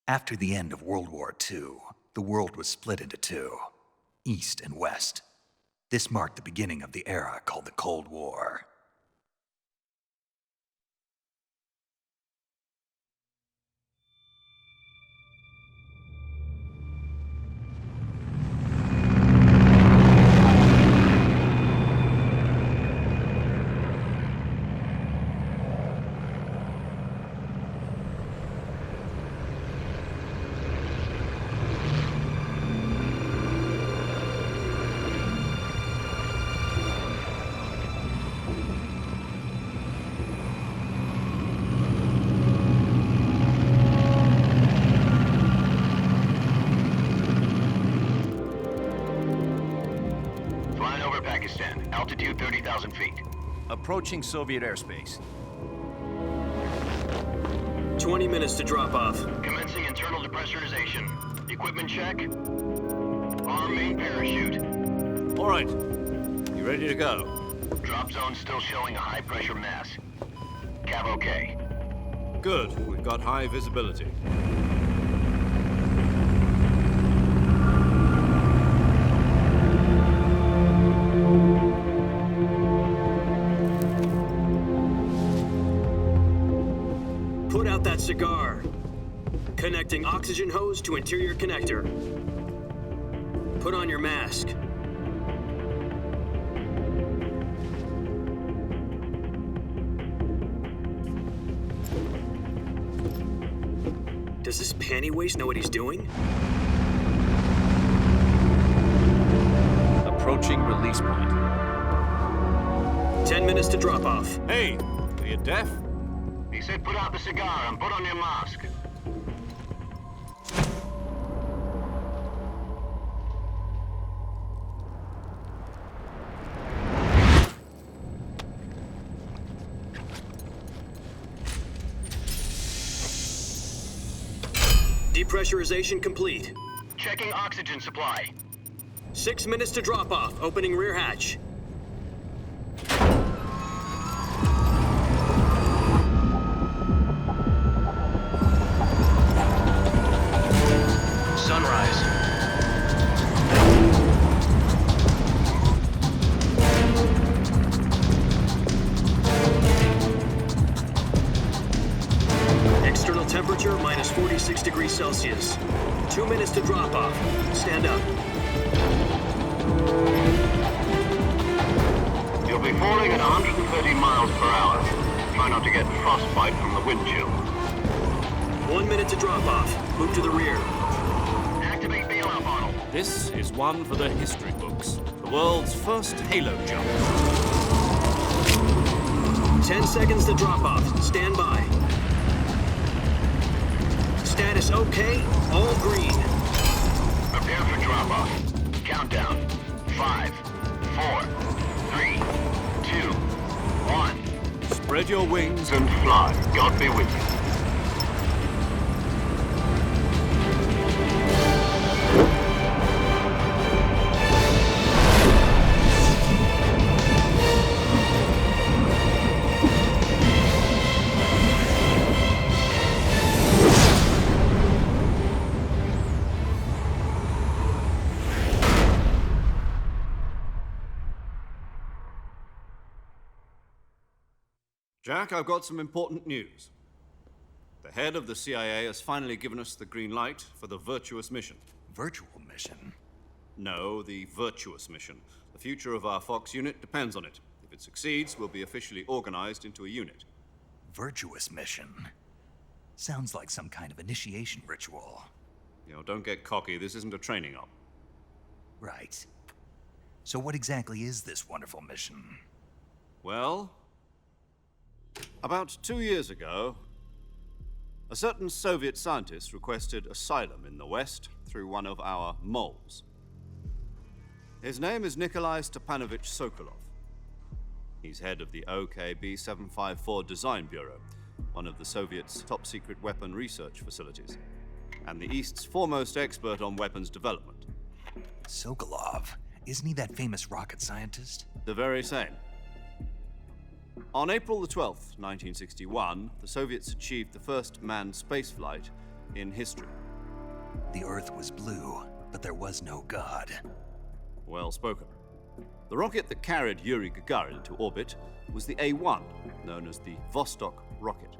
After the end of World War II, the world was split into two, East and West. This marked the beginning of the era called the Cold War. Altitude 30,000 feet. Approaching Soviet airspace. 20 minutes to drop off. Commencing internal depressurization. Equipment check. Arm main parachute. All right. You ready to go? Drop zone still showing a high pressure mass. Cav okay. Good. We've got high visibility. Put out that cigar. Connecting oxygen hose to interior connector. Put on your mask. Does this panty waste know what he's doing? Approaching release point. 10 minutes to drop off. Hey, are you deaf? He said put out the cigar and put on your mask. Depressurization complete. Checking oxygen supply. 6 minutes to drop off. Opening rear hatch. Sunrise. External temperature minus 46 degrees Celsius. 2 minutes to drop off. Stand up. You'll be falling at 130 miles per hour. Try not to get frostbite from the wind chill. 1 minute to drop off. Move to the rear. Activate bailout bottle. This is one for the history books. The world's first halo jump. 10 seconds to drop off. Stand by. Status okay. All green. Prepare for drop off. Countdown. 5, 4, 3, 2, 1. Spread your wings And fly. God be with you. Jack, I've got some important news. The head of the CIA has finally given us the green light for the virtuous mission. Virtual mission? No, the virtuous mission. The future of our Fox unit depends on it. If it succeeds, we'll be officially organized into a unit. Virtuous mission? Sounds like some kind of initiation ritual. You know, don't get cocky. This isn't a training op. Right. So what exactly is this wonderful mission? Well, about 2 years ago, a certain Soviet scientist requested asylum in the West through one of our moles. His name is Nikolai Stepanovich Sokolov. He's head of the OKB-754 Design Bureau, one of the Soviets' top-secret weapon research facilities, and the East's foremost expert on weapons development. Sokolov? Isn't he that famous rocket scientist? The very same. On April the 12th, 1961, the Soviets achieved the first manned spaceflight in history. The Earth was blue, but there was no God. Well spoken. The rocket that carried Yuri Gagarin into orbit was the A-1, known as the Vostok rocket.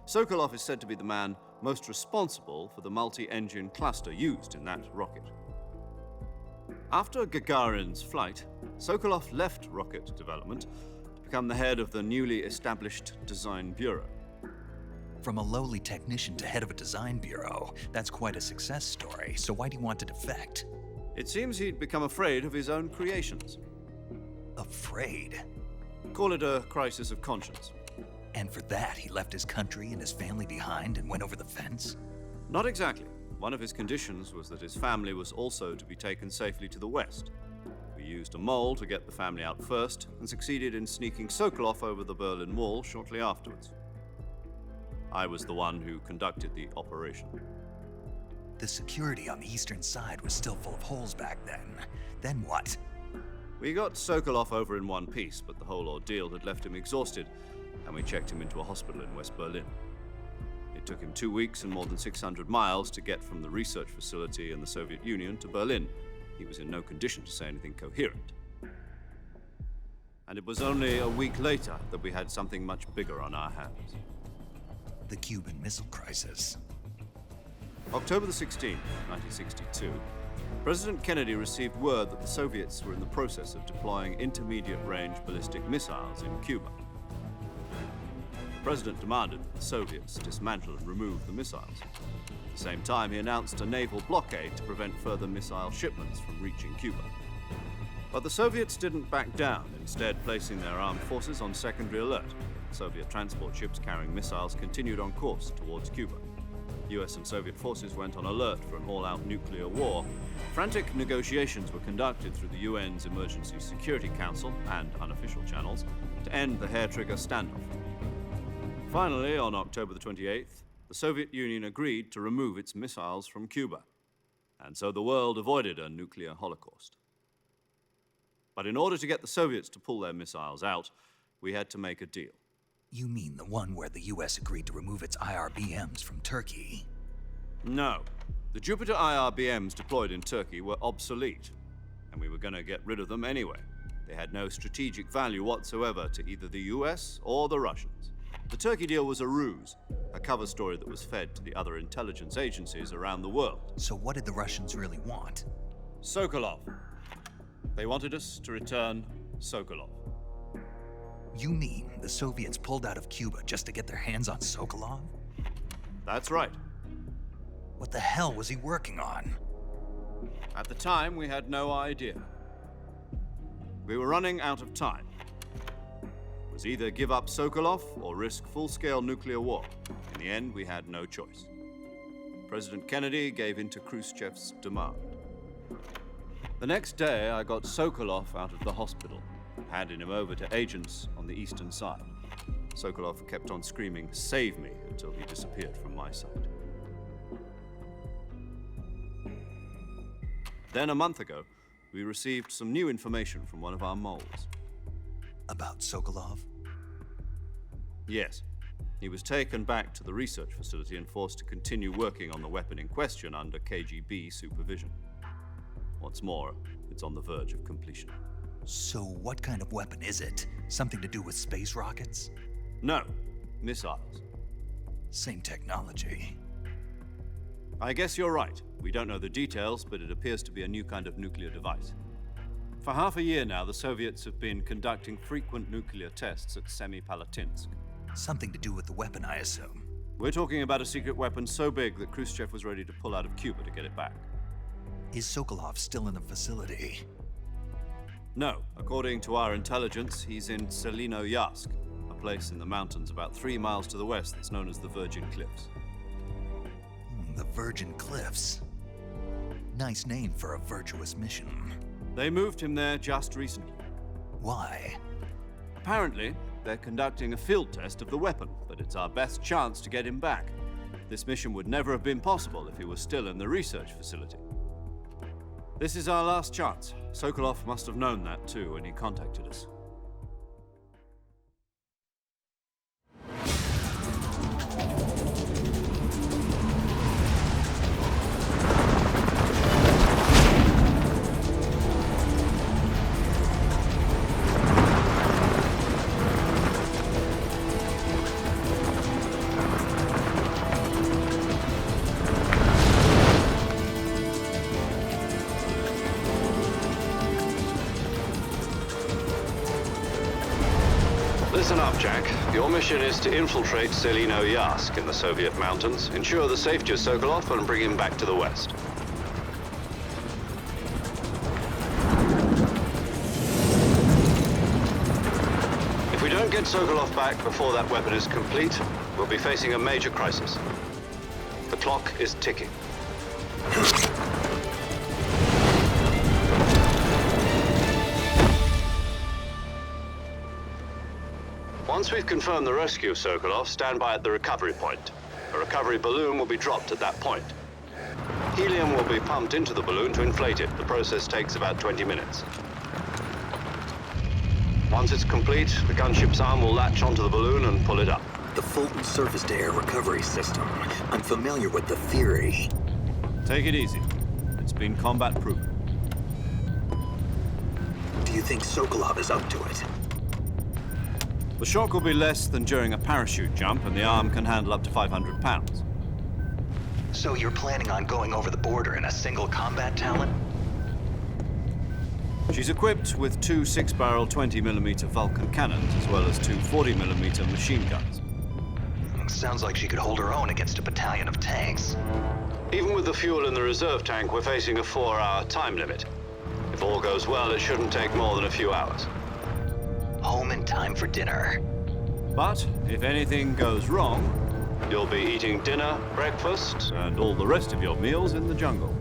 Sokolov is said to be the man most responsible for the multi-engine cluster used in that rocket. After Gagarin's flight, Sokolov left rocket development to become the head of the newly established Design Bureau. From a lowly technician to head of a design bureau, that's quite a success story, so why do you want to defect? It seems he'd become afraid of his own creations. Afraid? Call it a crisis of conscience. And for that, he left his country and his family behind and went over the fence? Not exactly. One of his conditions was that his family was also to be taken safely to the west. We used a mole to get the family out first and succeeded in sneaking Sokolov over the Berlin Wall shortly afterwards. I was the one who conducted the operation. The security on the eastern side was still full of holes back then. Then what? We got Sokolov over in one piece, but the whole ordeal had left him exhausted, and we checked him into a hospital in West Berlin. It took him 2 weeks and more than 600 miles to get from the research facility in the Soviet Union to Berlin. He was in no condition to say anything coherent. And it was only a week later that we had something much bigger on our hands. The Cuban Missile Crisis. October the 16th, 1962, President Kennedy received word that the Soviets were in the process of deploying intermediate-range ballistic missiles in Cuba. The President demanded that the Soviets dismantle and remove the missiles. At the same time, he announced a naval blockade to prevent further missile shipments from reaching Cuba. But the Soviets didn't back down, instead placing their armed forces on secondary alert. Soviet transport ships carrying missiles continued on course towards Cuba. US and Soviet forces went on alert for an all-out nuclear war. Frantic negotiations were conducted through the UN's Emergency Security Council and unofficial channels to end the hair-trigger standoff. Finally, on October the 28th, the Soviet Union agreed to remove its missiles from Cuba, and so the world avoided a nuclear holocaust. But in order to get the Soviets to pull their missiles out, we had to make a deal. You mean the one where the US agreed to remove its IRBMs from Turkey? No. The Jupiter IRBMs deployed in Turkey were obsolete, and we were going to get rid of them anyway. They had no strategic value whatsoever to either the US or the Russians. The Turkey deal was a ruse, a cover story that was fed to the other intelligence agencies around the world. So what did the Russians really want? Sokolov. They wanted us to return Sokolov. You mean the Soviets pulled out of Cuba just to get their hands on Sokolov? That's right. What the hell was he working on? At the time, we had no idea. We were running out of time. It was either give up Sokolov or risk full-scale nuclear war. In the end, we had no choice. President Kennedy gave in to Khrushchev's demand. The next day, I got Sokolov out of the hospital, handing him over to agents on the eastern side. Sokolov kept on screaming, "Save me," until he disappeared from my sight. Then a month ago, we received some new information from one of our moles. About Sokolov? Yes. He was taken back to the research facility and forced to continue working on the weapon in question under KGB supervision. What's more, it's on the verge of completion. So what kind of weapon is it? Something to do with space rockets? No, missiles. Same technology. I guess you're right. We don't know the details, but it appears to be a new kind of nuclear device. For half a year now, the Soviets have been conducting frequent nuclear tests at Semipalatinsk. Something to do with the weapon, I assume. We're talking about a secret weapon so big that Khrushchev was ready to pull out of Cuba to get it back. Is Sokolov still in the facility? No. According to our intelligence, he's in Selinoyarsk, a place in the mountains about 3 miles to the west that's known as the Virgin Cliffs. The Virgin Cliffs. Nice name for a virtuous mission. They moved him there just recently. Why? Apparently, they're conducting a field test of the weapon, but it's our best chance to get him back. This mission would never have been possible if he was still in the research facility. This is our last chance. Sokolov must have known that too when he contacted us. Jack. Your mission is to infiltrate Selino Yask in the Soviet mountains, ensure the safety of Sokolov, and bring him back to the West. If we don't get Sokolov back before that weapon is complete, we'll be facing a major crisis. The clock is ticking. Once we've confirmed the rescue of Sokolov, stand by at the recovery point. A recovery balloon will be dropped at that point. Helium will be pumped into the balloon to inflate it. The process takes about 20 minutes. Once it's complete, the gunship's arm will latch onto the balloon and pull it up. The Fulton surface-to-air recovery system. I'm familiar with the theory. Take it easy. It's been combat-proven. Do you think Sokolov is up to it? The shock will be less than during a parachute jump, and the arm can handle up to 500 pounds. So you're planning on going over the border in a single combat Talon? She's equipped with two 6-barrel 20mm Vulcan cannons, as well as two 40mm machine guns. Sounds like she could hold her own against a battalion of tanks. Even with the fuel in the reserve tank, we're facing a 4-hour time limit. If all goes well, it shouldn't take more than a few hours. Home in time for dinner. But if anything goes wrong, you'll be eating dinner, breakfast, and all the rest of your meals in the jungle.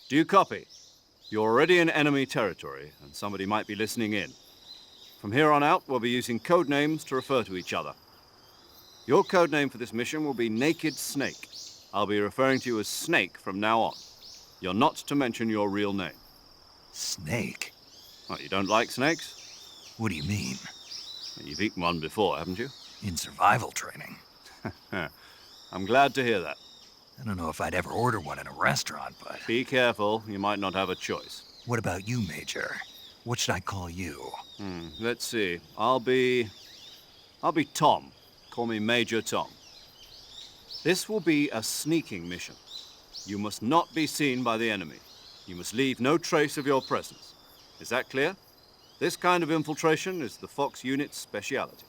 Do you copy? You're already in enemy territory, and somebody might be listening in. From here on out, we'll be using code names to refer to each other. Your code name for this mission will be Naked Snake. I'll be referring to you as Snake from now on. You're not to mention your real name. Snake? Oh, you don't like snakes? What do you mean? You've eaten one before, haven't you? In survival training. I'm glad to hear that. I don't know if I'd ever order one in a restaurant, but... Be careful, you might not have a choice. What about you, Major? What should I call you? Let's see. I'll be Tom. Call me Major Tom. This will be a sneaking mission. You must not be seen by the enemy. You must leave no trace of your presence. Is that clear? This kind of infiltration is the Fox unit's speciality.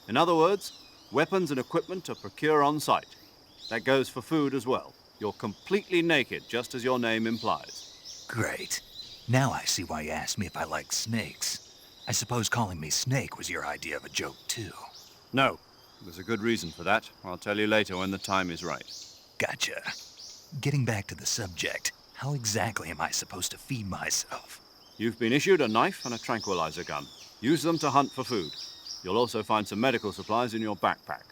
In other words, weapons and equipment are procured on site. That goes for food as well. You're completely naked, just as your name implies. Great. Now I see why you asked me if I like snakes. I suppose calling me Snake was your idea of a joke, too. No. There's a good reason for that. I'll tell you later when the time is right. Gotcha. Getting back to the subject, how exactly am I supposed to feed myself? You've been issued a knife and a tranquilizer gun. Use them to hunt for food. You'll also find some medical supplies in your backpack.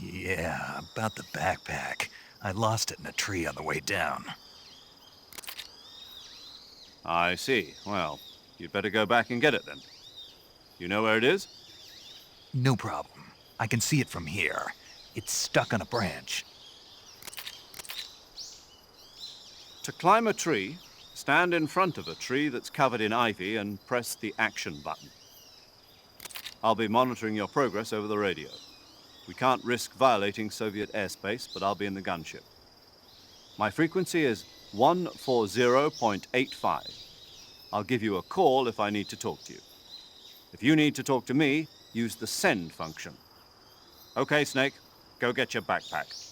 Yeah, about the backpack. I lost it in a tree on the way down. I see. Well, you'd better go back and get it then. You know where it is? No problem. I can see it from here. It's stuck on a branch. To climb a tree, Stand in front of a tree that's covered in ivy and press the action button. I'll be monitoring your progress over the radio. We can't risk violating Soviet airspace, but I'll be in the gunship. My frequency is 140.85. I'll give you a call if I need to talk to you. If you need to talk to me, use the send function. Okay, Snake, go get your backpack.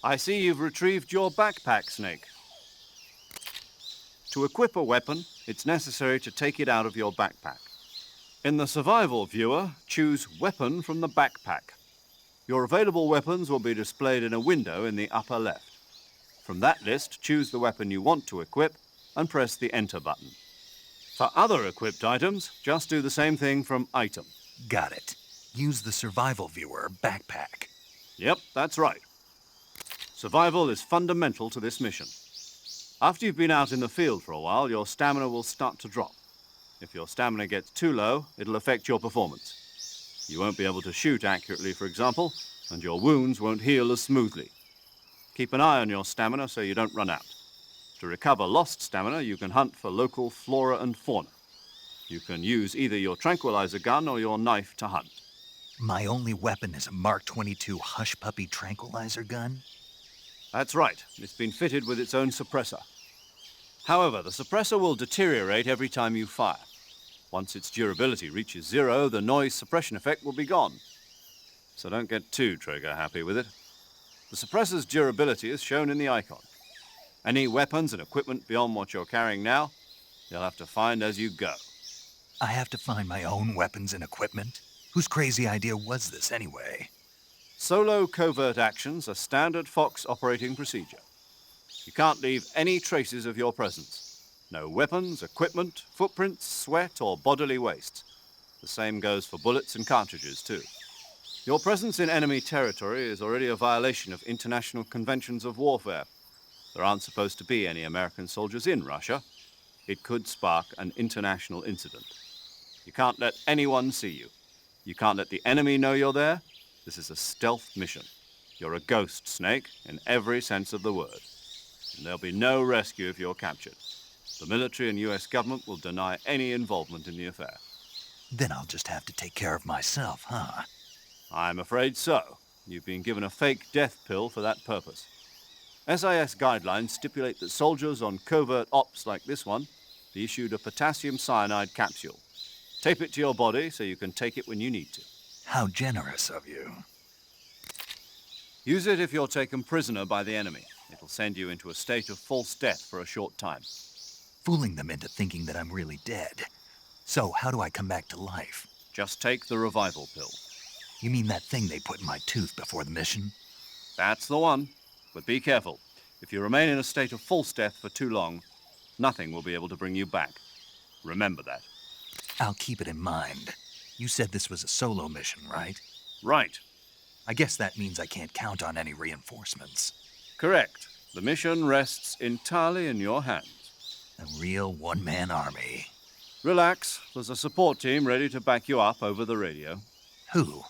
I see you've retrieved your backpack, Snake. To equip a weapon, it's necessary to take it out of your backpack. In the survival viewer, choose Weapon from the backpack. Your available weapons will be displayed in a window in the upper left. From that list, choose the weapon you want to equip and press the Enter button. For other equipped items, just do the same thing from Item. Got it. Use the survival viewer backpack. Yep, that's right. Survival is fundamental to this mission. After you've been out in the field for a while, your stamina will start to drop. If your stamina gets too low, it'll affect your performance. You won't be able to shoot accurately, for example, and your wounds won't heal as smoothly. Keep an eye on your stamina so you don't run out. To recover lost stamina, you can hunt for local flora and fauna. You can use either your tranquilizer gun or your knife to hunt. My only weapon is a Mark 22 Hush Puppy tranquilizer gun? That's right. It's been fitted with its own suppressor. However, the suppressor will deteriorate every time you fire. Once its durability reaches 0, the noise suppression effect will be gone. So don't get too trigger-happy with it. The suppressor's durability is shown in the icon. Any weapons and equipment beyond what you're carrying now, you'll have to find as you go. I have to find my own weapons and equipment? Whose crazy idea was this anyway? Solo covert actions are standard Fox operating procedure. You can't leave any traces of your presence. No weapons, equipment, footprints, sweat, or bodily waste. The same goes for bullets and cartridges, too. Your presence in enemy territory is already a violation of international conventions of warfare. There aren't supposed to be any American soldiers in Russia. It could spark an international incident. You can't let anyone see you. You can't let the enemy know you're there. This is a stealth mission. You're a ghost, Snake, in every sense of the word. And there'll be no rescue if you're captured. The military and US government will deny any involvement in the affair. Then I'll just have to take care of myself, huh? I'm afraid so. You've been given a fake death pill for that purpose. SIS guidelines stipulate that soldiers on covert ops like this one be issued a potassium cyanide capsule. Tape it to your body so you can take it when you need to. How generous of you. Use it if you're taken prisoner by the enemy. It'll send you into a state of false death for a short time. Fooling them into thinking that I'm really dead. So how do I come back to life? Just take the revival pill. You mean that thing they put in my tooth before the mission? That's the one. But be careful. If you remain in a state of false death for too long, nothing will be able to bring you back. Remember that. I'll keep it in mind. You said this was a solo mission, right? Right. I guess that means I can't count on any reinforcements. Correct. The mission rests entirely in your hands. A real one-man army. Relax. There's a support team ready to back you up over the radio. Who?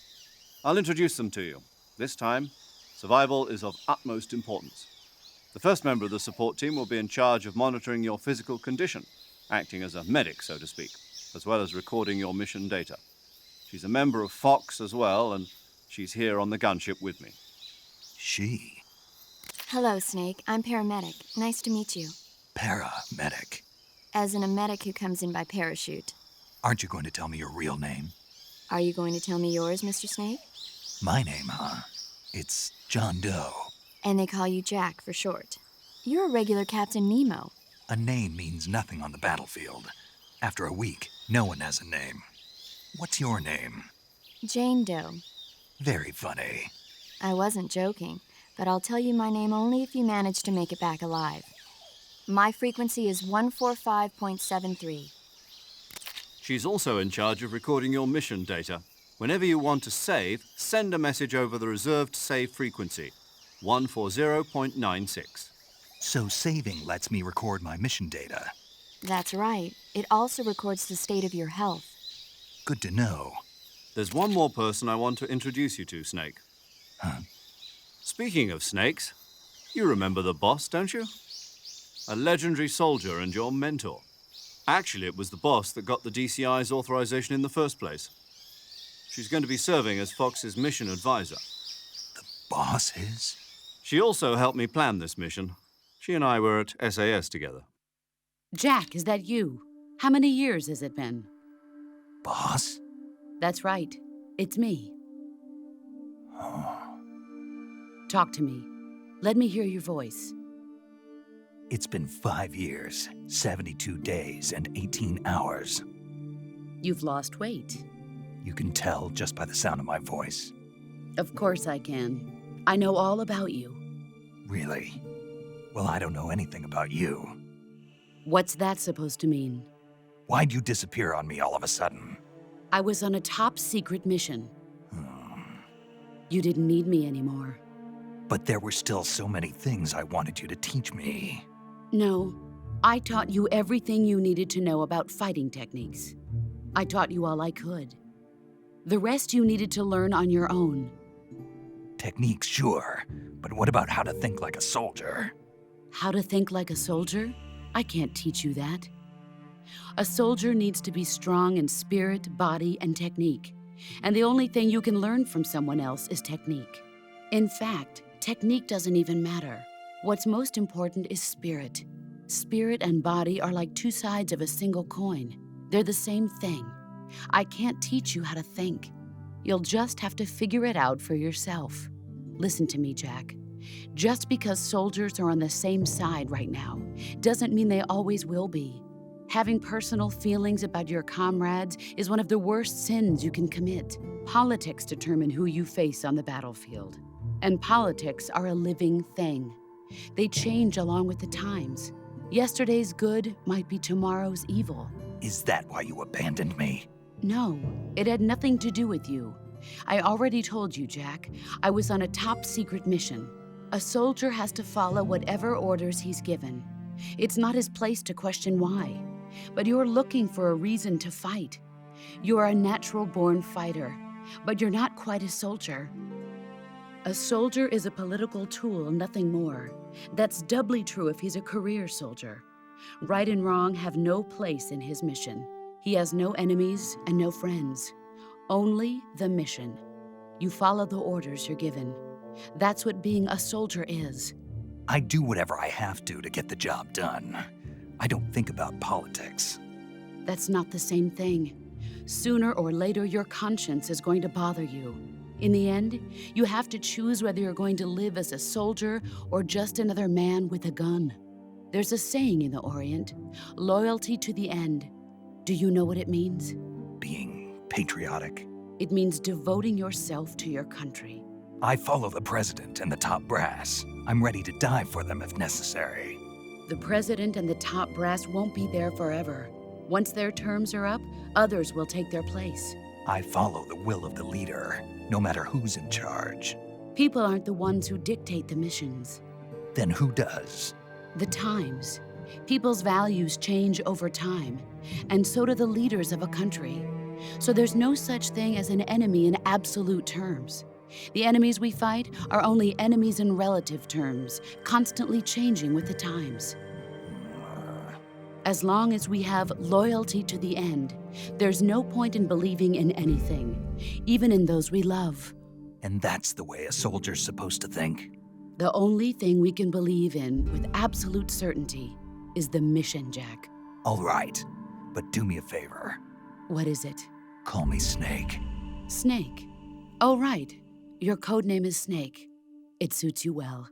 I'll introduce them to you. This time, survival is of utmost importance. The first member of the support team will be in charge of monitoring your physical condition, acting as a medic, so to speak, as well as recording your mission data. She's a member of Fox as well, and she's here on the gunship with me. She? Hello, Snake. I'm paramedic. Nice to meet you. Paramedic. As in a medic who comes in by parachute. Aren't you going to tell me your real name? Are you going to tell me yours, Mr. Snake? My name, huh? It's John Doe. And they call you Jack for short. You're a regular Captain Nemo. A name means nothing on the battlefield. After a week, no one has a name. What's your name? Jane Doe. Very funny. I wasn't joking, but I'll tell you my name only if you manage to make it back alive. My frequency is 145.73. She's also in charge of recording your mission data. Whenever you want to save, send a message over the reserved save frequency, 140.96. So saving lets me record my mission data. That's right. It also records the state of your health. Good to know. There's one more person I want to introduce you to, Snake. Huh? Speaking of snakes, you remember the boss, don't you? A legendary soldier and your mentor. Actually, it was the boss that got the DCI's authorization in the first place. She's going to be serving as Fox's mission advisor. The boss is? She also helped me plan this mission. She and I were at SAS together. Jack, is that you? How many years has it been? Boss? That's right. It's me. Oh. Talk to me. Let me hear your voice. It's been 5 years, 72 days, and 18 hours. You've lost weight. You can tell just by the sound of my voice. Of course I can. I know all about you. Really? Well, I don't know anything about you. What's that supposed to mean? Why'd you disappear on me all of a sudden? I was on a top-secret mission. You didn't need me anymore. But there were still so many things I wanted you to teach me. No, I taught you everything you needed to know about fighting techniques. I taught you all I could. The rest you needed to learn on your own. Techniques, sure. But what about how to think like a soldier? How to think like a soldier? I can't teach you that. A soldier needs to be strong in spirit, body, and technique. And the only thing you can learn from someone else is technique. In fact, technique doesn't even matter. What's most important is spirit. Spirit and body are like two sides of a single coin. They're the same thing. I can't teach you how to think. You'll just have to figure it out for yourself. Listen to me, Jack. Just because soldiers are on the same side right now doesn't mean they always will be. Having personal feelings about your comrades is one of the worst sins you can commit. Politics determine who you face on the battlefield. And politics are a living thing. They change along with the times. Yesterday's good might be tomorrow's evil. Is that why you abandoned me? No, it had nothing to do with you. I already told you, Jack. I was on a top-secret mission. A soldier has to follow whatever orders he's given. It's not his place to question why. But you're looking for a reason to fight. You're a natural-born fighter, but you're not quite a soldier. A soldier is a political tool, nothing more. That's doubly true if he's a career soldier. Right and wrong have no place in his mission. He has no enemies and no friends. Only the mission. You follow the orders you're given. That's what being a soldier is. I do whatever I have to get the job done. I don't think about politics. That's not the same thing. Sooner or later, your conscience is going to bother you. In the end, you have to choose whether you're going to live as a soldier or just another man with a gun. There's a saying in the Orient, loyalty to the end. Do you know what it means? Being patriotic. It means devoting yourself to your country. I follow the president and the top brass. I'm ready to die for them if necessary. The president and the top brass won't be there forever. Once their terms are up, others will take their place. I follow the will of the leader, no matter who's in charge. People aren't the ones who dictate the missions. Then who does? The times. People's values change over time, and so do the leaders of a country. So there's no such thing as an enemy in absolute terms. The enemies we fight are only enemies in relative terms, constantly changing with the times. As long as we have loyalty to the end, there's no point in believing in anything, even in those we love. And that's the way a soldier's supposed to think? The only thing we can believe in with absolute certainty is the mission, Jack. All right, but do me a favor. What is it? Call me Snake. Snake. Oh, right. Your code name is Snake. It suits you well.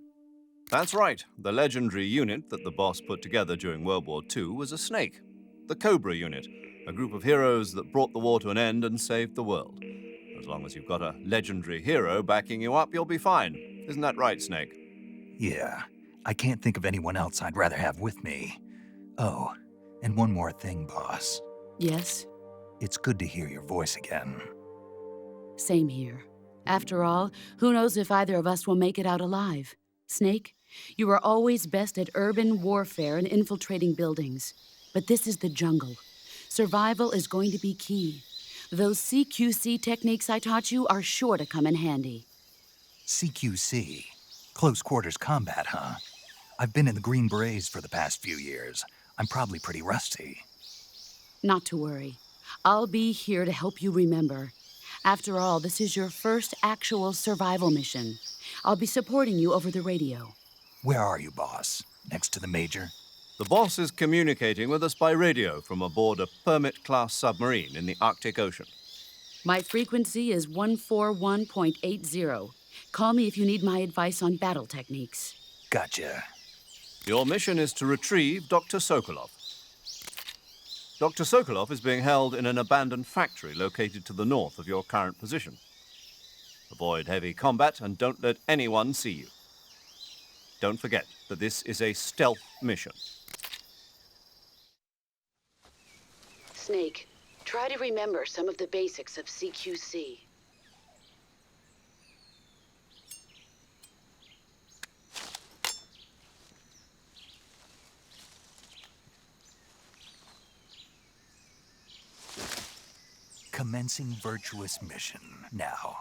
That's right. The legendary unit that the boss put together during World War II was a snake. The Cobra unit, a group of heroes that brought the war to an end and saved the world. As long as you've got a legendary hero backing you up, you'll be fine. Isn't that right, Snake? Yeah, I can't think of anyone else I'd rather have with me. Oh, and one more thing, boss. Yes, It's good to hear your voice again. same here. After all, who knows if either of us will make it out alive? Snake, you are always best at urban warfare and infiltrating buildings. But this is the jungle. Survival is going to be key. Those CQC techniques I taught you are sure to come in handy. CQC. Close quarters combat, huh? I've been in the Green Berets for the past few years. I'm probably pretty rusty. Not to worry. I'll be here to help you remember. After all, this is your first actual survival mission. I'll be supporting you over the radio. Where are you, boss? Next to the Major? The boss is communicating with us by radio from aboard a Permit-class submarine in the Arctic Ocean. My frequency is 141.80. Call me if you need my advice on battle techniques. Gotcha. Your mission is to retrieve Dr. Sokolov. Dr. Sokolov is being held in an abandoned factory located to the north of your current position. Avoid heavy combat and don't let anyone see you. Don't forget that this is a stealth mission. Snake, try to remember some of the basics of CQC. Commencing virtuous mission now.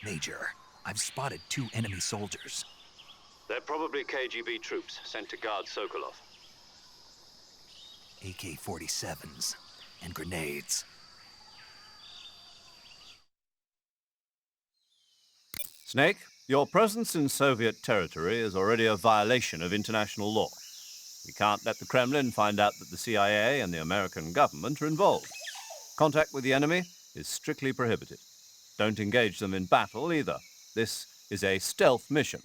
Major, I've spotted 2 enemy soldiers. They're probably KGB troops sent to guard Sokolov. AK-47s and grenades. Snake, your presence in Soviet territory is already a violation of international law. We can't let the Kremlin find out that the CIA and the American government are involved. Contact with the enemy is strictly prohibited. Don't engage them in battle either. This is a stealth mission.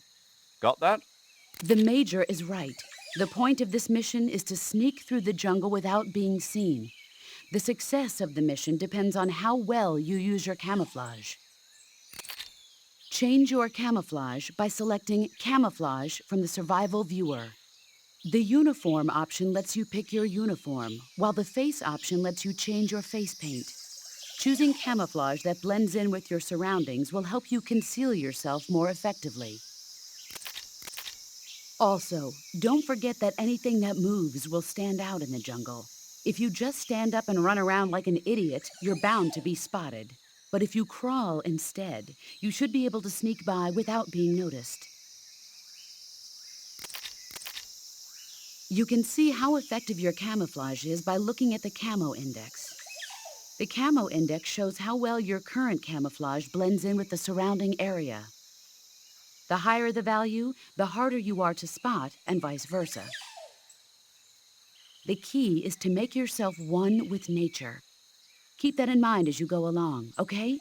Got that? The Major is right. The point of this mission is to sneak through the jungle without being seen. The success of the mission depends on how well you use your camouflage. Change your camouflage by selecting Camouflage from the Survival Viewer. The Uniform option lets you pick your uniform, while the Face option lets you change your face paint. Choosing camouflage that blends in with your surroundings will help you conceal yourself more effectively. Also, don't forget that anything that moves will stand out in the jungle. If you just stand up and run around like an idiot, you're bound to be spotted. But if you crawl instead, you should be able to sneak by without being noticed. You can see how effective your camouflage is by looking at the Camo Index. The Camo Index shows how well your current camouflage blends in with the surrounding area. The higher the value, the harder you are to spot, and vice versa. The key is to make yourself one with nature. Keep that in mind as you go along, okay?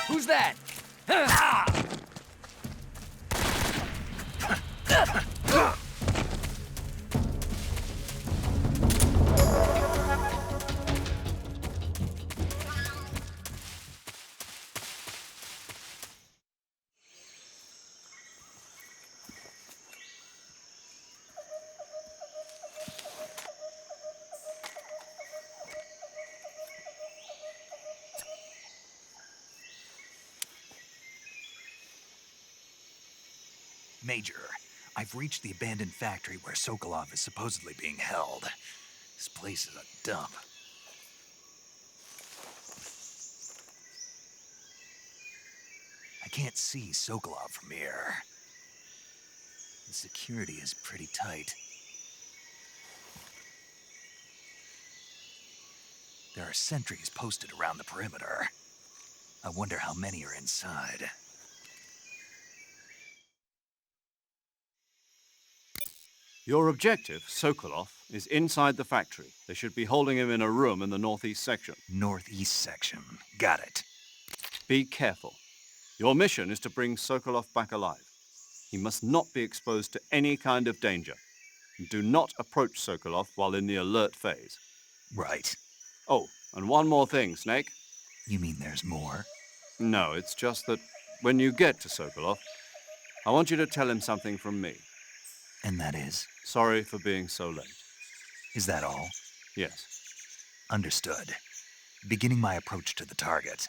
Who's that? Major, I've reached the abandoned factory where Sokolov is supposedly being held. This place is a dump. I can't see Sokolov from here. The security is pretty tight. There are sentries posted around the perimeter. I wonder how many are inside. Your objective, Sokolov, is inside the factory. They should be holding him in a room in the northeast section. Northeast section. Got it. Be careful. Your mission is to bring Sokolov back alive. He must not be exposed to any kind of danger. Do not approach Sokolov while in the alert phase. Right. Oh, and one more thing, Snake. You mean there's more? No, it's just that when you get to Sokolov, I want you to tell him something from me. And that is? Sorry for being so late. Is that all? Yes. Understood. Beginning my approach to the target.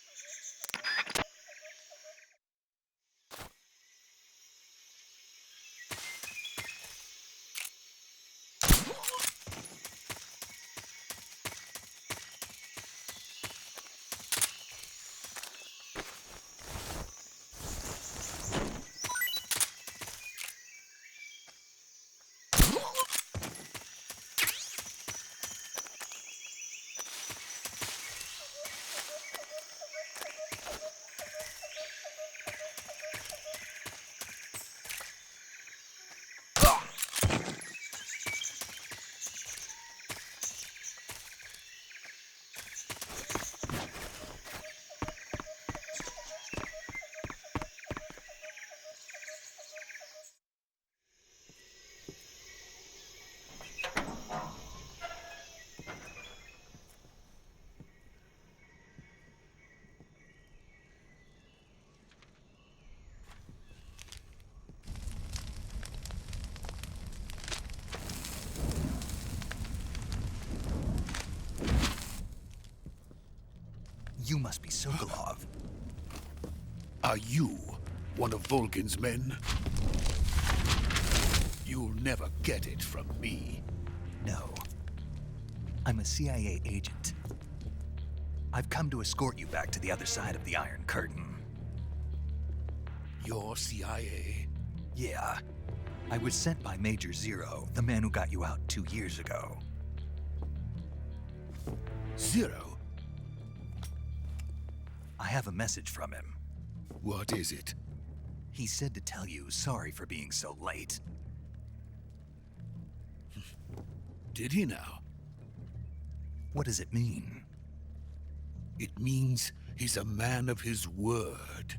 You must be Sokolov. Are you one of Volgin's men? You'll never get it from me. No. I'm a CIA agent. I've come to escort you back to the other side of the Iron Curtain. You're CIA? Yeah. I was sent by Major Zero, the man who got you out 2 years ago. Zero? I have a message from him. What is it? He said to tell you sorry for being so late. Did he now? What does it mean? It means he's a man of his word.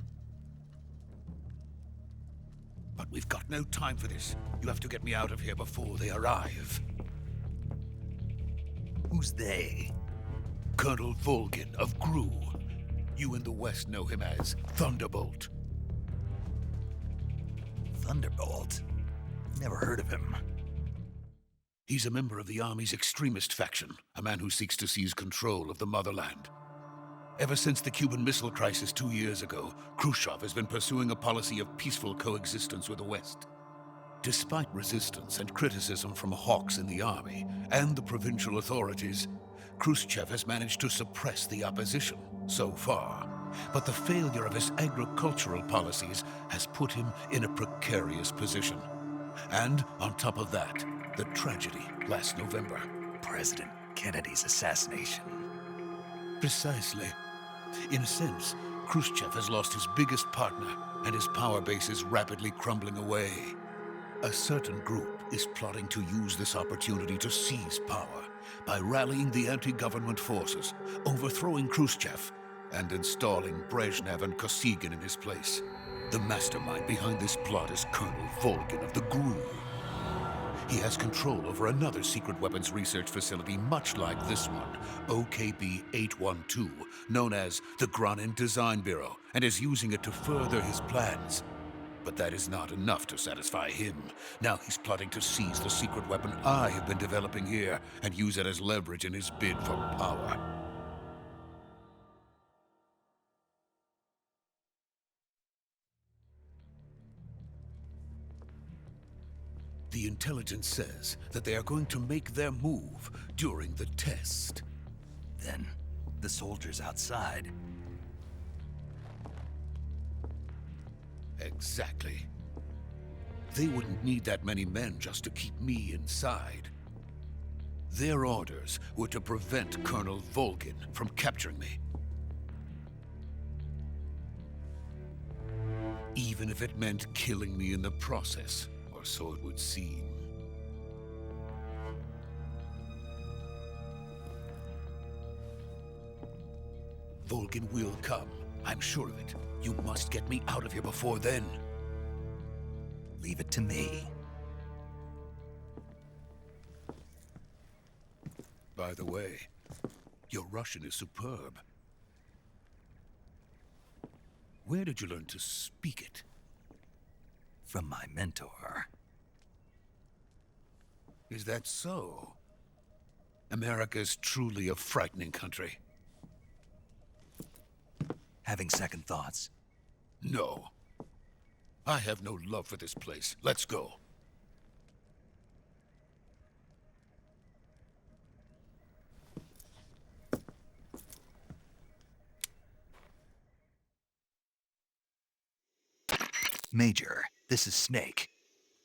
But we've got no time for this. You have to get me out of here before they arrive. Who's they? Colonel Volgin of Gru. You in the West know him as Thunderbolt. Thunderbolt? Never heard of him. He's a member of the Army's extremist faction, a man who seeks to seize control of the motherland. Ever since the Cuban Missile Crisis 2 years ago, Khrushchev has been pursuing a policy of peaceful coexistence with the West. Despite resistance and criticism from hawks in the army and the provincial authorities, Khrushchev has managed to suppress the opposition so far. But the failure of his agricultural policies has put him in a precarious position. And on top of that, the tragedy last November. President Kennedy's assassination. Precisely. In a sense, Khrushchev has lost his biggest partner, and his power base is rapidly crumbling away. A certain group is plotting to use this opportunity to seize power by rallying the anti-government forces, overthrowing Khrushchev, and installing Brezhnev and Kosygin in his place. The mastermind behind this plot is Colonel Volgin of the GRU. He has control over another secret weapons research facility much like this one, OKB-812, known as the Granin Design Bureau, and is using it to further his plans. But that is not enough to satisfy him. Now he's plotting to seize the secret weapon I have been developing here and use it as leverage in his bid for power. The intelligence says that they are going to make their move during the test. Then, the soldiers outside. Exactly. They wouldn't need that many men just to keep me inside. Their orders were to prevent Colonel Volgin from capturing me. Even if it meant killing me in the process. Or so it would seem. Volgin will come. I'm sure of it. You must get me out of here before then. Leave it to me. By the way, your Russian is superb. Where did you learn to speak it? From my mentor. Is that so? America is truly a frightening country. Having second thoughts? No. I have no love for this place. Let's go. Major, this is Snake.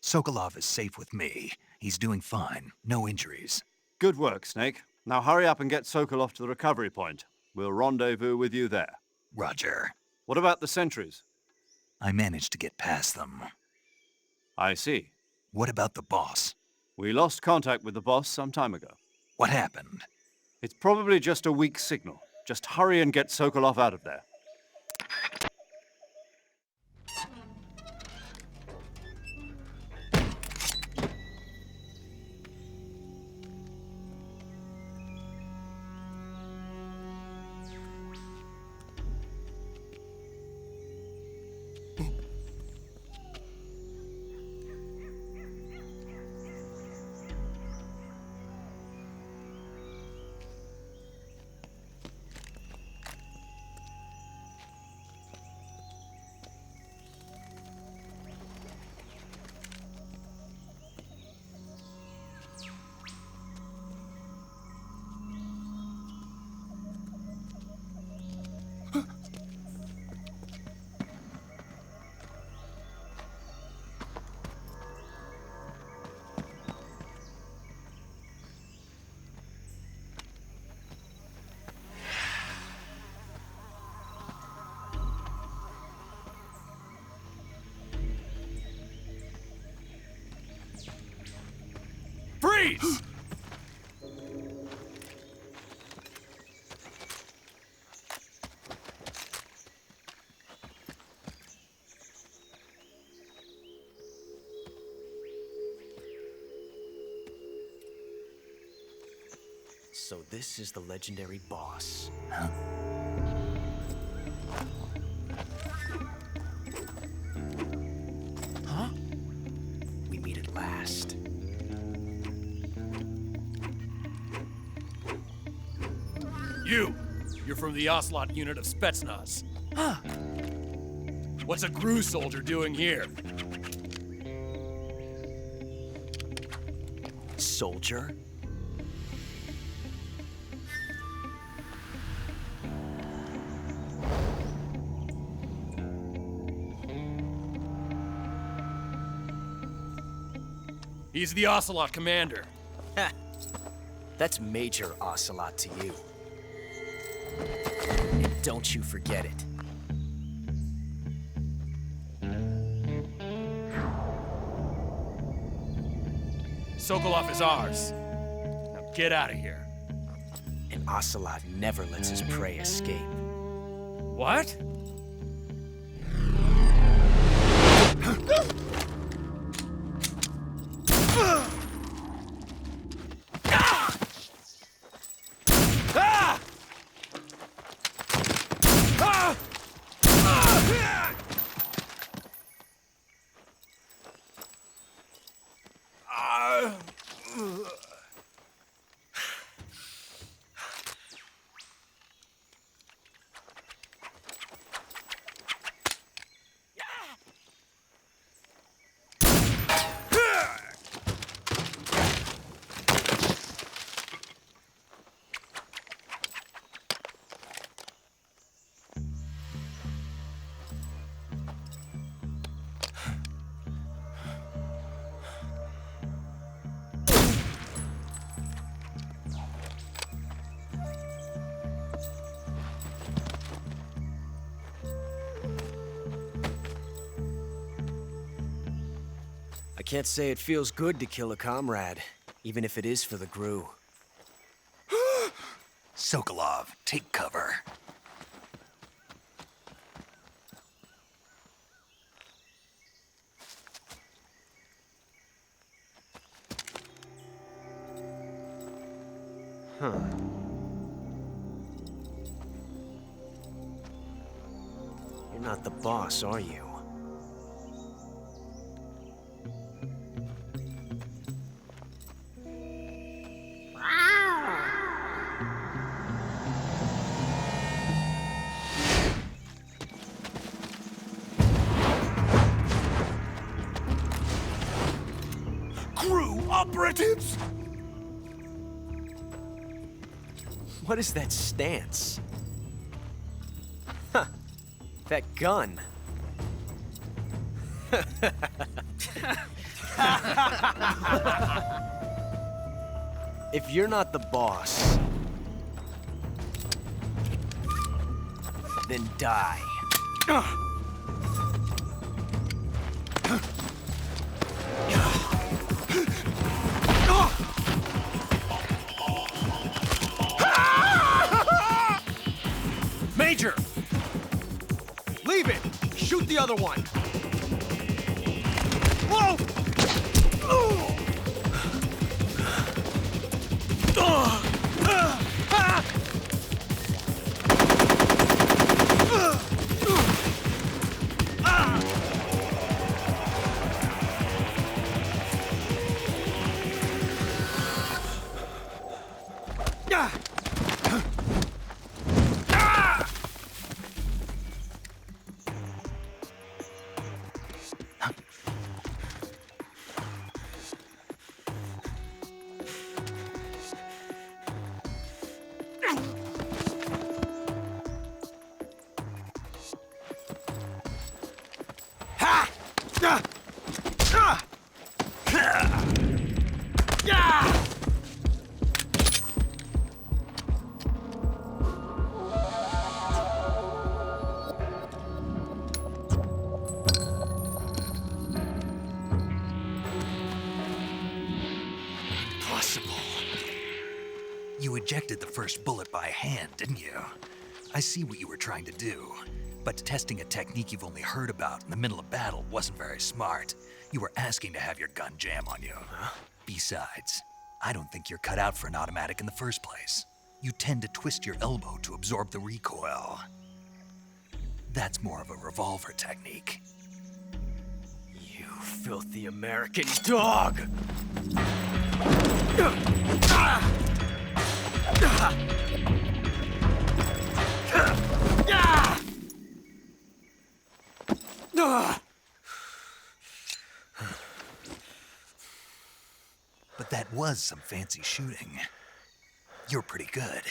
Sokolov is safe with me. He's doing fine. No injuries. Good work, Snake. Now hurry up and get Sokolov to the recovery point. We'll rendezvous with you there. Roger. What about the sentries? I managed to get past them. I see. What about the boss? We lost contact with the boss some time ago. What happened? It's probably just a weak signal. Just hurry and get Sokolov out of there. Freeze! So this is the legendary boss. Huh? We meet at last. You're from the Ocelot unit of Spetsnaz. Huh. What's a GRU soldier doing here? Soldier? He's the Ocelot commander. Ha! That's Major Ocelot to you. And don't you forget it. Sokolov is ours. Now get out of here. And Ocelot never lets his prey escape. What? I can't say it feels good to kill a comrade, even if it is for the GRU. Sokolov, take cover. Huh. You're not the boss, are you? GRU operatives! What is that stance? Huh. That gun. If you're not the boss, then die. Major! Leave it! Shoot the other one! Whoa! You ejected the first bullet by hand, didn't you? I see what you were trying to do. But testing a technique you've only heard about in the middle of battle wasn't very smart. You were asking to have your gun jam on you. Besides, I don't think you're cut out for an automatic in the first place. You tend to twist your elbow to absorb the recoil. That's more of a revolver technique. You filthy American dog! But that was some fancy shooting. You're pretty good.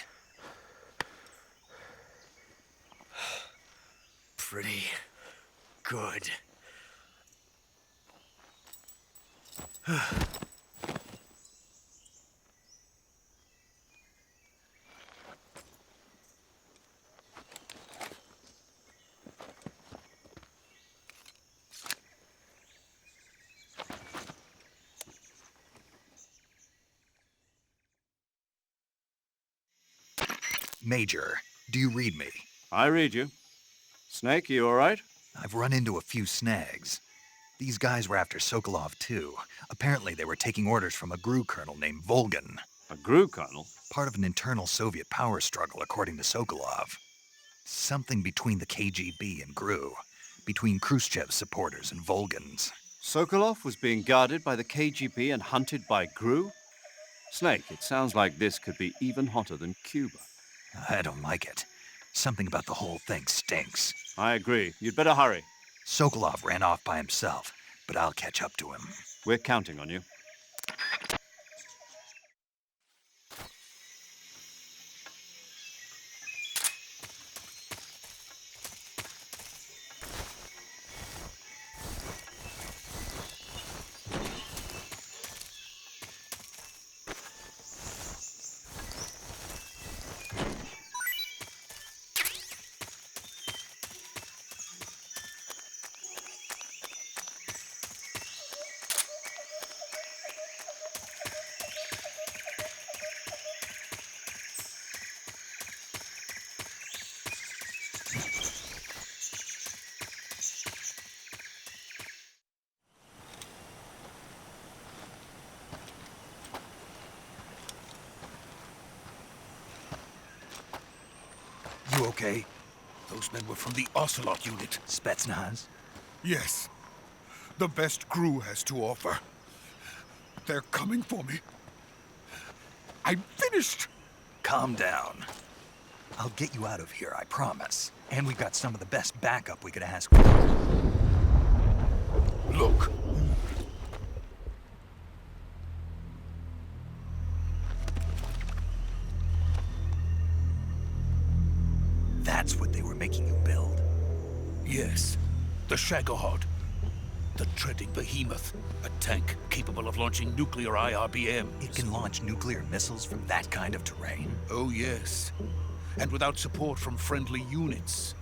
Pretty good. Major, do you read me? I read you. Snake, you all right? I've run into a few snags. These guys were after Sokolov too. Apparently they were taking orders from a GRU colonel named Volgan. A GRU colonel? Part of an internal Soviet power struggle, according to Sokolov. Something between the KGB and GRU. Between Khrushchev's supporters and Volgan's. Sokolov was being guarded by the KGB and hunted by GRU? Snake, it sounds like this could be even hotter than Cuba. I don't like it. Something about the whole thing stinks. I agree. You'd better hurry. Sokolov ran off by himself, but I'll catch up to him. We're counting on you. You okay? Those men were from the Ocelot unit. Spetsnaz? Yes. The best GRU has to offer. They're coming for me. I'm finished! Calm down. I'll get you out of here, I promise. And we've got some of the best backup we could ask for. Look. That's what they were making you build? Yes. The Shagohod. The treading behemoth. A tank capable of launching nuclear IRBMs. It can launch nuclear missiles from that kind of terrain? Oh, yes. And without support from friendly units.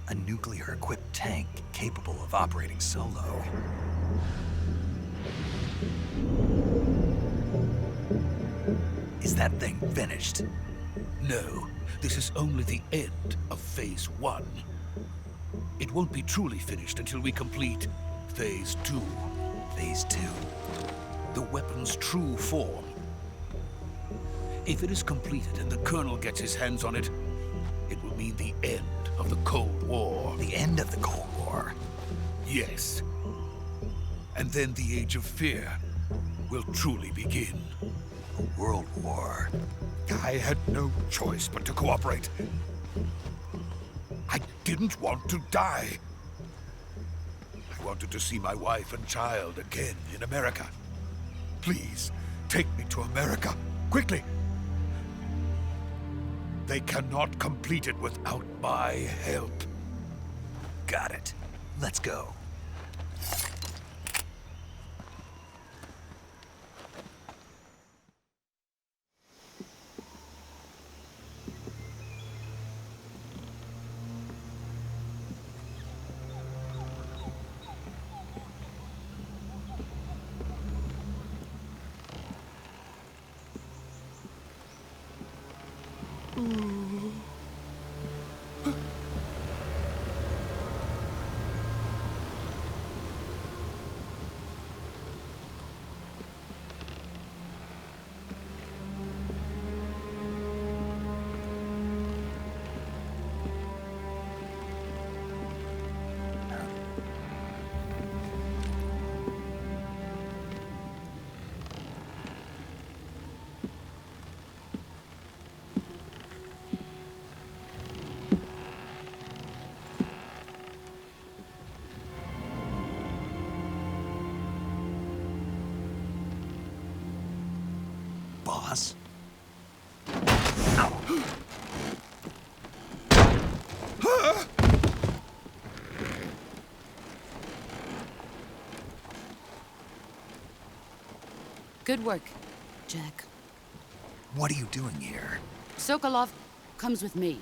A nuclear-equipped tank capable of operating solo. Is that thing finished? No, this is only the end of Phase 1. It won't be truly finished until we complete Phase 2. Phase 2? The weapon's true form. If it is completed and the Colonel gets his hands on it, it will mean the end of the Cold War. The end of the Cold War? Yes. And then the Age of Fear will truly begin. A world war. I had no choice but to cooperate. I didn't want to die. I wanted to see my wife and child again in America. Please, take me to America, quickly. They cannot complete it without my help. Got it. Let's go. Boss? Good work, Jack. What are you doing here? Sokolov comes with me.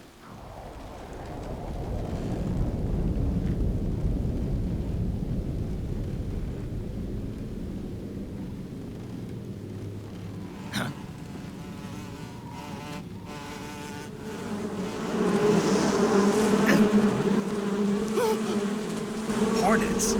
Hornets!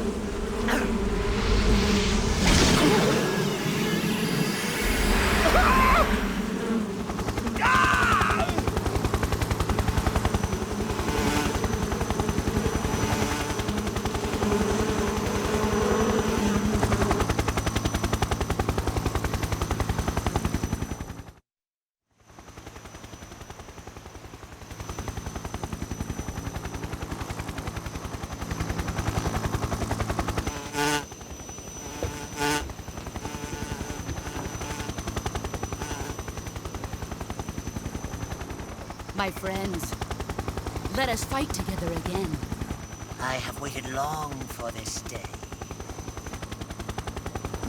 My friends, let us fight together again. I have waited long for this day.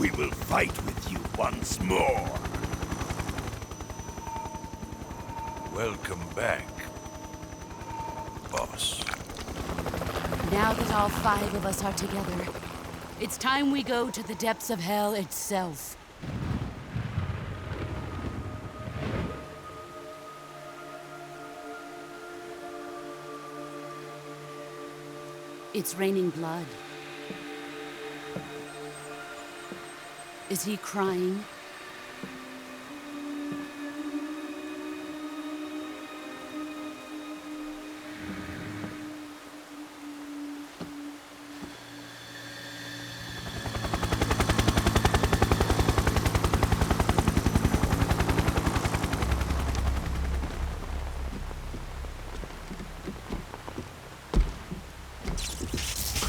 We will fight with you once more. Welcome back, boss. Now that all 5 of us are together, it's time we go to the depths of hell itself. It's raining blood. Is he crying?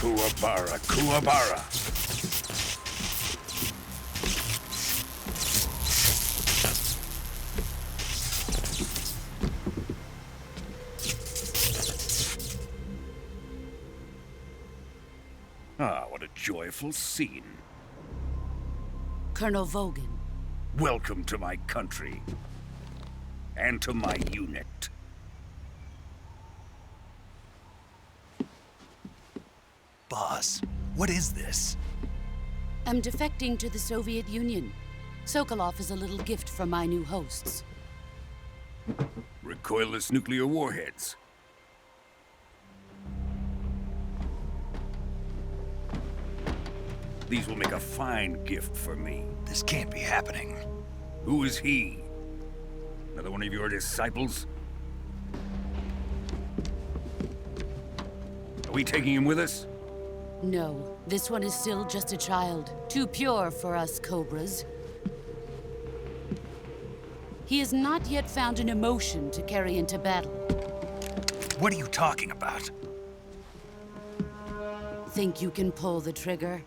Kuwabara, Kuwabara. Ah, what a joyful scene. Colonel Vogan. Welcome to my country. And to my unit. Boss, what is this? I'm defecting to the Soviet Union. Sokolov is a little gift from my new hosts. Recoilless nuclear warheads. These will make a fine gift for me. This can't be happening. Who is he? Another one of your disciples? Are we taking him with us? No, this one is still just a child. Too pure for us Cobras. He has not yet found an emotion to carry into battle. What are you talking about? Think you can pull the trigger?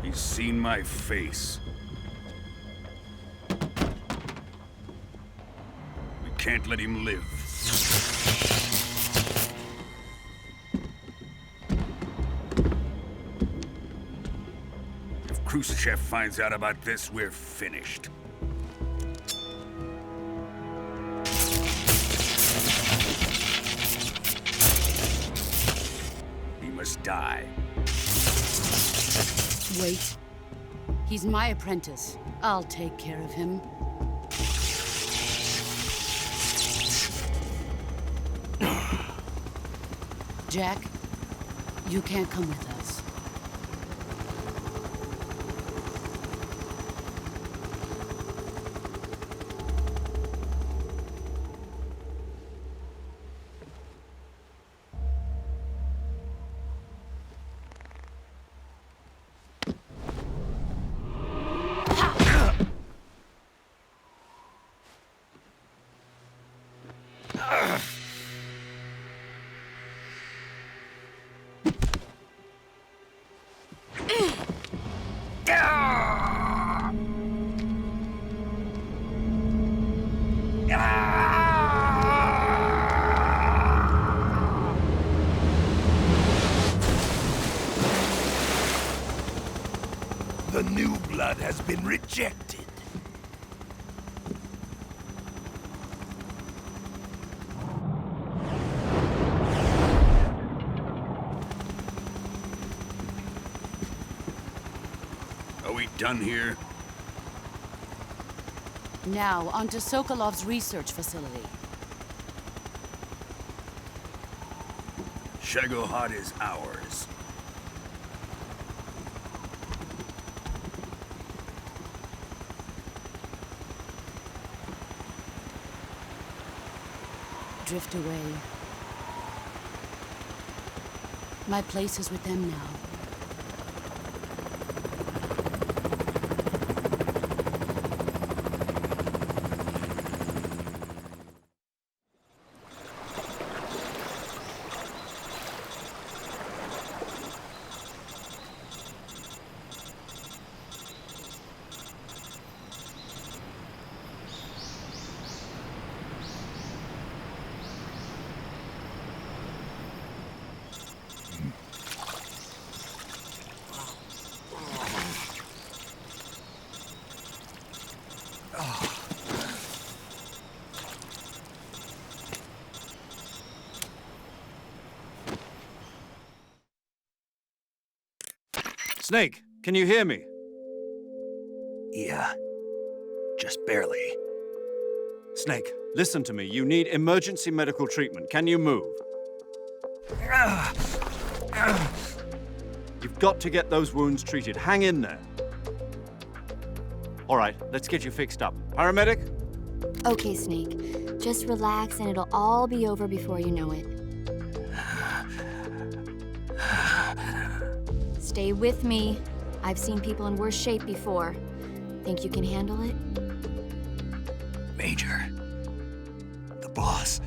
He's seen my face. We can't let him live. Khrushchev finds out about this, we're finished. He must die. Wait. He's my apprentice. I'll take care of him. Jack, you can't come with us. The new blood has been rejected. Are we done here? Now, on to Sokolov's research facility. Shagohod is ours. Drift away. My place is with them now. Snake, can you hear me? Yeah. Just barely. Snake, listen to me. You need emergency medical treatment. Can you move? You've got to get those wounds treated. Hang in there. All right, let's get you fixed up. Paramedic? Okay, Snake. Just relax and it'll all be over before you know it. Stay with me. I've seen people in worse shape before. Think you can handle it? Major. The boss.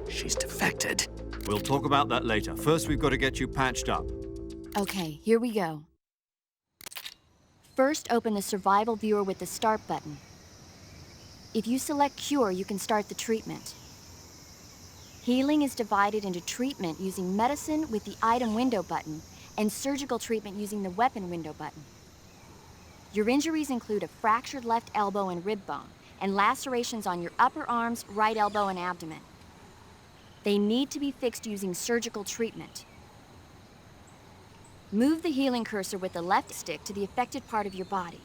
She's defected. We'll talk about that later. First, we've got to get you patched up. Okay, here we go. First, open the survival viewer with the start button. If you select cure, you can start the treatment. Healing is divided into treatment using medicine with the item window button and surgical treatment using the weapon window button. Your injuries include a fractured left elbow and rib bone, and lacerations on your upper arms, right elbow, and abdomen. They need to be fixed using surgical treatment. Move the healing cursor with the left stick to the affected part of your body.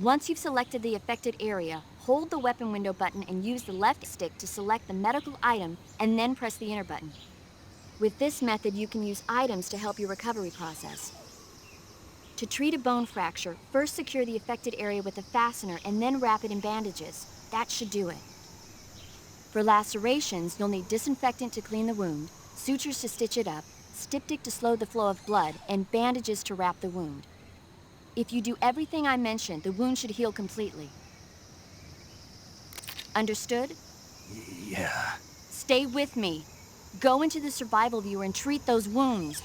Once you've selected the affected area, hold the weapon window button and use the left stick to select the medical item, and then press the enter button. With this method, you can use items to help your recovery process. To treat a bone fracture, first secure the affected area with a fastener and then wrap it in bandages. That should do it. For lacerations, you'll need disinfectant to clean the wound, sutures to stitch it up, styptic to slow the flow of blood, and bandages to wrap the wound. If you do everything I mentioned, the wound should heal completely. Understood? Yeah. Stay with me. Go into the survival viewer and treat those wounds.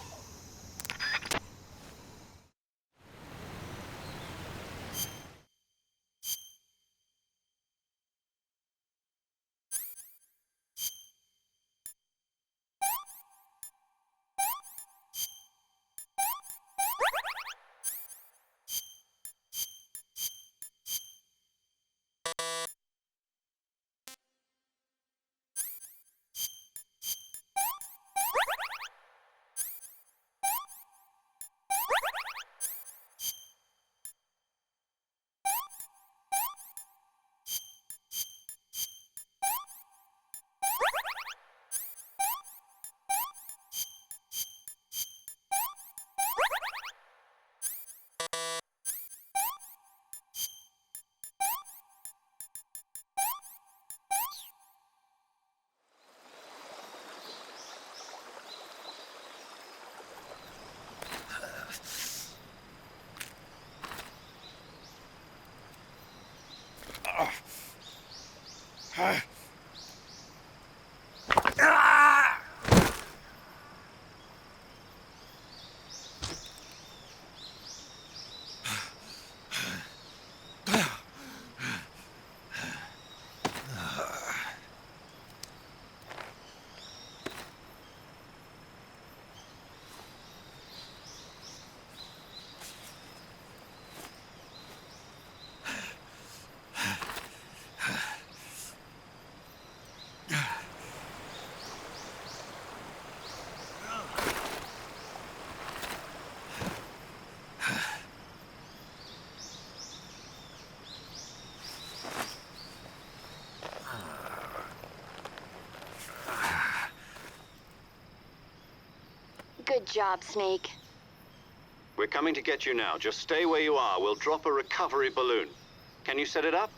Good job, Snake. We're coming to get you now. Just stay where you are. We'll drop a recovery balloon. Can you set it up?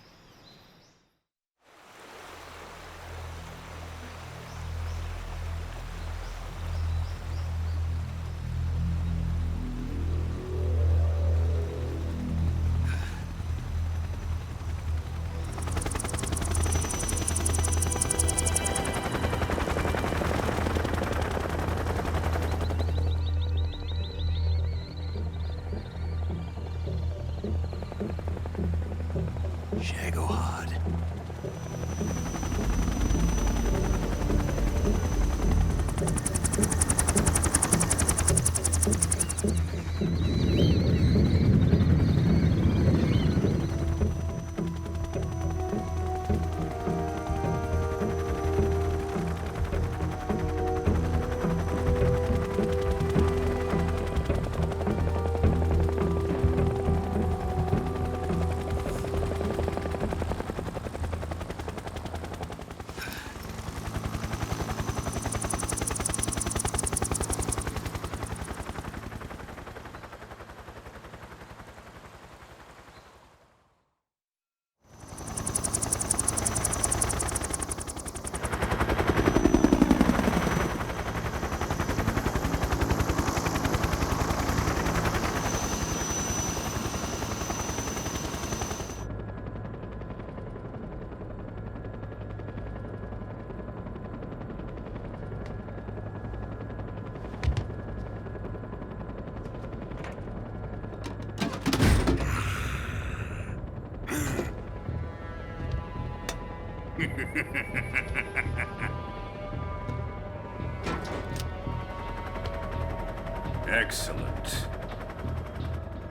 Shagohod. Excellent.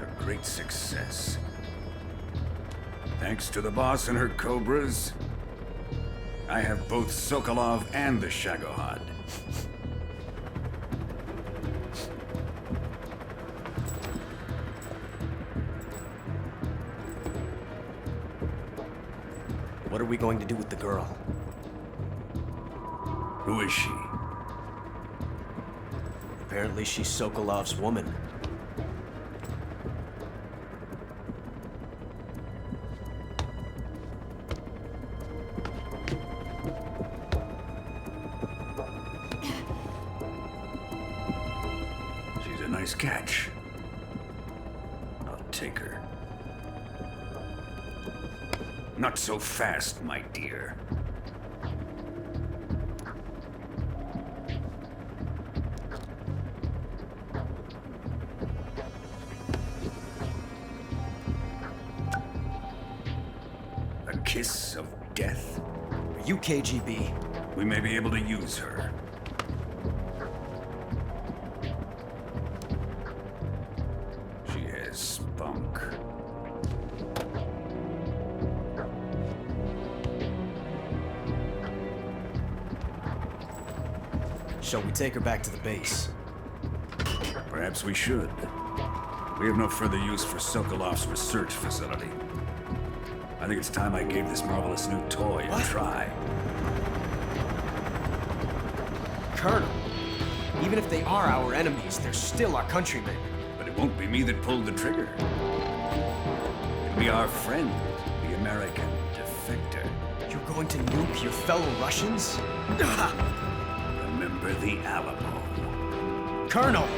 A great success. Thanks to the boss and her cobras, I have both Sokolov and the Shagohod. What are we going to do with the girl? Who is she? Apparently she's Sokolov's woman. She's a nice catch. I'll take her. Not so fast, my dear. A kiss of death? Are you KGB? We may be able to use her. She has spunk. Shall we take her back to the base? Perhaps we should. We have no further use for Sokolov's research facility. I think it's time I gave this marvelous new toy a try. Colonel, even if they are our enemies, they're still our countrymen. But it won't be me that pulled the trigger. It'll be our friend, the American defector. You're going to nuke your fellow Russians? Remember the Alamo. Colonel!